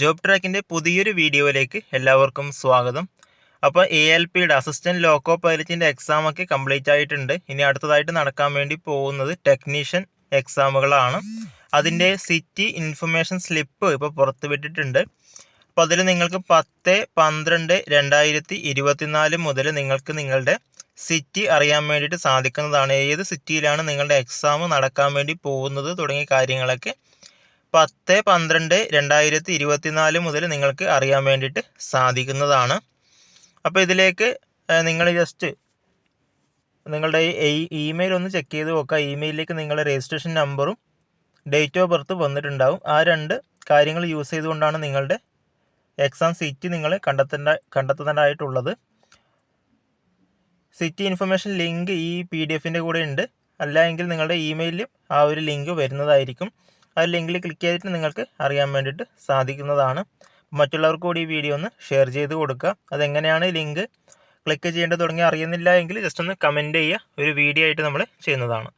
Job ട്രാക്കിൻ്റെ പുതിയൊരു വീഡിയോയിലേക്ക് എല്ലാവർക്കും സ്വാഗതം. അപ്പോൾ ALPയുടെ അസിസ്റ്റൻറ്റ് ലോക്കോ പൈലറ്റിൻ്റെ എക്സാമൊക്കെ കംപ്ലീറ്റ് ആയിട്ടുണ്ട്. ഇനി അടുത്തതായിട്ട് നടക്കാൻ വേണ്ടി പോകുന്നത് ടെക്നീഷ്യൻ എക്സാമുകളാണ്. അതിൻ്റെ സിറ്റി ഇൻഫർമേഷൻ സ്ലിപ്പ് ഇപ്പോൾ പുറത്തുവിട്ടിട്ടുണ്ട്. അപ്പോൾ അതിൽ നിങ്ങൾക്ക് 10-12-2024 മുതൽ നിങ്ങൾക്ക് നിങ്ങളുടെ സിറ്റി അറിയാൻ വേണ്ടിയിട്ട് സാധിക്കുന്നതാണ്. ഏത് സിറ്റിയിലാണ് നിങ്ങളുടെ എക്സാം നടക്കാൻ വേണ്ടി പോകുന്നത് തുടങ്ങിയ കാര്യങ്ങളൊക്കെ 10-12-2024 മുതൽ നിങ്ങൾക്ക് അറിയാൻ വേണ്ടിയിട്ട് സാധിക്കുന്നതാണ്. അപ്പോൾ ഇതിലേക്ക് നിങ്ങൾ ജസ്റ്റ് നിങ്ങളുടെ ഇമെയിൽ ഒന്ന് ചെക്ക് ചെയ്ത് നോക്കുക. ഇമെയിലിലേക്ക് നിങ്ങളുടെ രജിസ്ട്രേഷൻ നമ്പറും ഡേറ്റ് ഓഫ് ബർത്ത് വന്നിട്ടുണ്ടാവും. ആ രണ്ട് കാര്യങ്ങൾ യൂസ് ചെയ്തുകൊണ്ടാണ് നിങ്ങളുടെ എക്സാം സിറ്റി നിങ്ങൾ കണ്ടെത്തേണ്ടതായിട്ടുള്ളത്. സിറ്റി ഇൻഫർമേഷൻ ലിങ്ക് ഈ PDF-ൻ്റെ കൂടെ ഉണ്ട്. അല്ല എങ്കിൽ നിങ്ങളുടെ ഇമെയിലിൽ ആ ഒരു ലിങ്ക് വരുന്നതായിരിക്കും. ആ ലിങ്കിൽ ക്ലിക്ക് ചെയ്തിട്ട് നിങ്ങൾക്ക് അറിയാൻ വേണ്ടിയിട്ട് സാധിക്കുന്നതാണ്. മറ്റുള്ളവർക്ക് കൂടി ഈ വീഡിയോ ഒന്ന് ഷെയർ ചെയ്ത് കൊടുക്കുക. അതെങ്ങനെയാണ് ലിങ്ക് ക്ലിക്ക് ചെയ്യേണ്ടത് തുടങ്ങി അറിയുന്നില്ല എങ്കിൽ ജസ്റ്റ് ഒന്ന് കമൻറ്റ് ചെയ്യുക. ഒരു വീഡിയോ ആയിട്ട് നമ്മൾ ചെയ്യുന്നതാണ്.